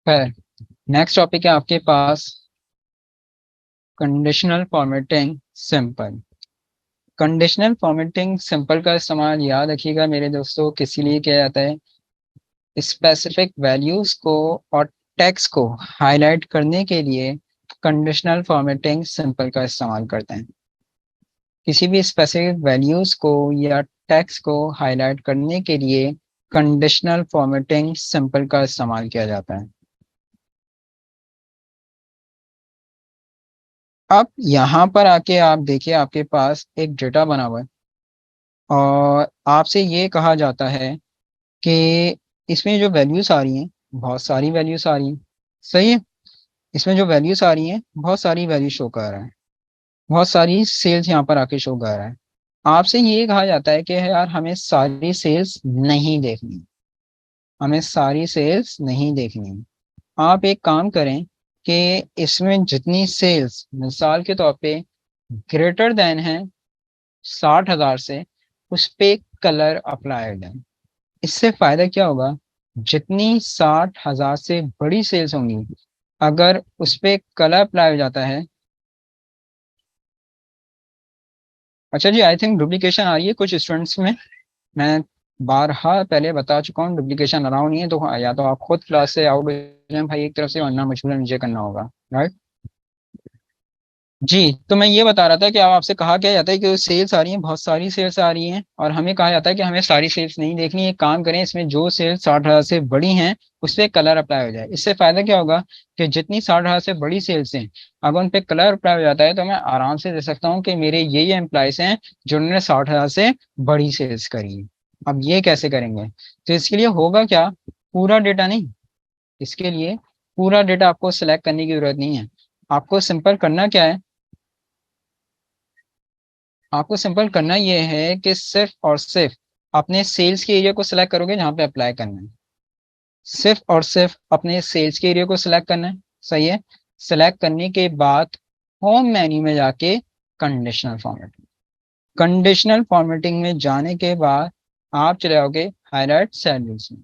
खैर, next topic है आपके पास conditional formatting simple. Conditional formatting simple का इस्तेमाल याद रखिएगा मेरे दोस्तों, किसी लिए किया जाता है स्पेसिफिक वैल्यूज को और टेक्स्ट को हाईलाइट करने के लिए कंडीशनल फॉर्मेटिंग सिंपल का इस्तेमाल करते हैं। किसी भी स्पेसिफिक वैल्यूज को या टेक्स्ट को हाईलाइट करने के लिए कंडीशनल फॉर्मेटिंग सिंपल का इस्तेमाल किया जाता है। अब यहाँ पर आके आप देखिए, आपके पास एक डेटा बना हुआ है और आपसे ये कहा जाता है कि इसमें जो वैल्यूज आ रही हैं, बहुत सारी वैल्यूज आ रही हैं। सही है। इसमें जो वैल्यूज आ रही हैं, बहुत सारी वैल्यू शो कर रहा है, बहुत सारी सेल्स यहाँ पर आके शो कर रहा है। आपसे ये कहा जाता है कि यार हमें सारी सेल्स नहीं देखनी, हमें सारी सेल्स नहीं देखनी। आप एक काम करें कि इसमें जितनी सेल्स मिसाल के तौर पे ग्रेटर देन है 60,000 से, उस पे कलर अप्लाइड है। इससे फायदा क्या होगा? जितनी 60,000 से बड़ी सेल्स होंगी, अगर उस पे कलर अप्लाई हो जाता है। अच्छा जी, आई थिंक डुप्लीकेशन आ रही है कुछ स्टूडेंट्स में। मैं बारहा पहले बता चुका हूँ, डुप्लीकेशन अलाउ नहीं है। तो हाँ, या तो आप खुद क्लास से आउट हो जाए भाई एक तरफ से, वरना मजबूरन मुझे करना होगा। राइट। जी, तो मैं ये बता रहा था कि अब आपसे कहा क्या जाता है कि सेल्स आ रही हैं, बहुत सारी सेल्स आ रही हैं, और हमें कहा जाता है कि हमें सारी सेल्स नहीं देखनी। एक काम करें, इसमें जो सेल्स 60,000 से बड़ी हैं उस पर कलर अप्लाई हो जाए। इससे फायदा क्या होगा कि जितनी 60,000 से बड़ी सेल्स हैं, अगर उन पे कलर अप्लाई हो जाता है तो मैं आराम से दे सकता हूँ कि मेरे ये एम्प्लॉयज हैं जिन्होंने 60,000 से बड़ी सेल्स करी है। अब ये कैसे करेंगे? तो इसके लिए होगा क्या, पूरा डेटा नहीं, इसके लिए पूरा डेटा आपको सिलेक्ट करने की जरूरत नहीं है। आपको सिंपल करना क्या है? आपको सिंपल करना ये है कि सिर्फ और सिर्फ अपने सेल्स के एरिया को सिलेक्ट करोगे जहां पे अप्लाई करना है। सिर्फ और सिर्फ अपने सेल्स के एरिया को सिलेक्ट करना है। सही है। सिलेक्ट करने के बाद होम मेन्यू में जाके कंडीशनल फॉर्मेटिंग, कंडीशनल फॉर्मेटिंग में जाने के बाद आप चले जाओगे हाईलाइट सेल रूल्स में।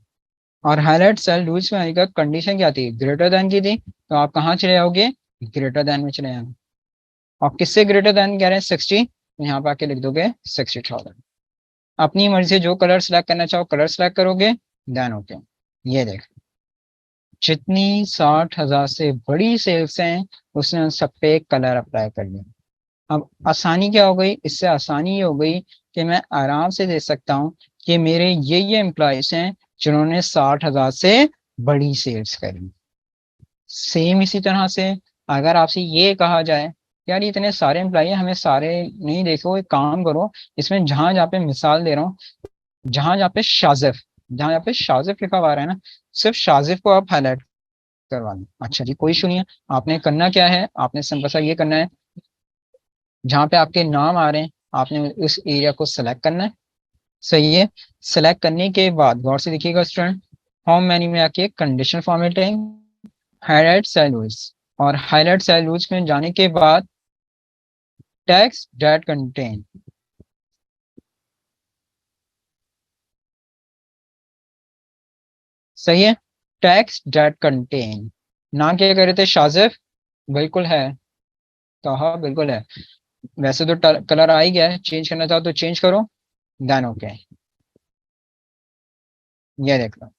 और हाईलाइट सेल रूल्स में आएगा कंडीशन क्या थी, ग्रेटर देन की थी, तो आप कहाँ चले जाओगे? ग्रेटर देन में चले जाओगे। और किससे ग्रेटर देन कह रहे हैं? 60, तो यहाँ पे आके लिख दोगे 60,000। अपनी मर्जी से जो कलर सेलेक्ट करना चाहो कलर सेलेक्ट करोगे, डन। ओके। ये देख, जितनी 60,000 से बड़ी सेल्स हैं उसने उन सब पे कलर अप्लाई कर लिया। अब आसानी क्या हो गई इससे? आसानी ये हो गई कि मैं आराम से दे सकता हूँ कि मेरे ये एम्प्लॉयज हैं जिन्होंने 60,000 से बड़ी सेल्स करी। सेम इसी तरह से अगर आपसे ये कहा जाए यार ये इतने सारे एम्प्लॉय हैं, हमें सारे नहीं देखो, एक काम करो, इसमें जहां जहाँ पे मिसाल दे रहा हूँ, जहां जहाँ पे शाजिफ, जहां यहाँ पे शाजिफ लिखा हुआ आ रहा है ना, सिर्फ शाजिफ को आप हाईलाइट करवा दें। अच्छा जी, कोई इशू नहीं है। आपने करना क्या है, आपने सिंपल सा ये करना है, जहाँ पे आपके नाम आ रहे हैं आपने उस एरिया को सेलेक्ट करना है। सही है। सेलेक्ट करने के बाद गौर से देखिएगा स्टूडेंट, होम मेन्यू में आके conditional formatting, highlight cell rules, और हाईलाइट सेल रूल्स में जाने के बाद टेक्स्ट दैट कंटेन। सही है। टेक्स्ट दैट कंटेन, ना क्या कह रहे थे शाजिफ? बिल्कुल है। तो हाँ बिल्कुल है। वैसे तो कलर आ ही गया है, चेंज करना चाहो तो चेंज करो, डन। ओके। ये देख लो,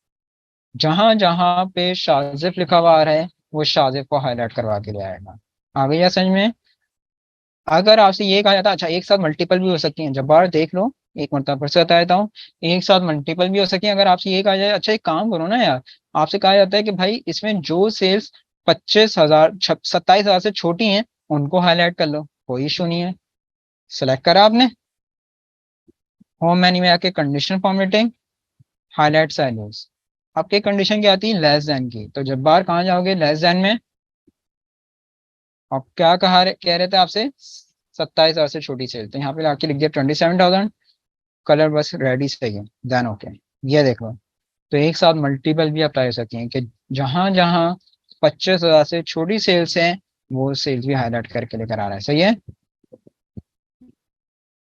जहां जहां पे शाजिफ लिखा हुआ आ रहा है वो शाजिफ को हाईलाइट करवा के ले आएगा। आ गई समझ में? अगर आपसे ये कहा जाता है अच्छा एक साथ मल्टीपल भी हो सकती हैं, जब बार देख लो, एक मरतबा फिर से बता देता हूँ, एक साथ मल्टीपल भी हो सकती है। अगर आपसे ये कहा जाए अच्छा एक काम करो ना यार, आपसे कहा जाता है कि भाई इसमें जो सेल्स 25,000 27,000 से छोटी हैं उनको हाईलाइट कर लो, कोई इशू नहीं है। सेलेक्ट करा आपने, होम मेन्यू में आके कंडीशन फॉर्मेटिंग, हाईलाइट सैलूस। आपकी कंडीशन क्या आती है? लेस देन की। तो जब बार कहाँ जाओगे? लेस देन में। और क्या कह रहे थे आपसे? 27,000 से छोटी सेल, तो यहाँ पे आके लिख दिया 27,000। कलर बस रेडी चाहिए, देन ओके। ये देखो, तो एक साथ मल्टीपल भी अप्लाई हो सकती हैं कि जहां जहां 25,000 से छोटी सेल्स हैं वो सेल्स भी हाईलाइट करके लेकर आ रहा है। सही है।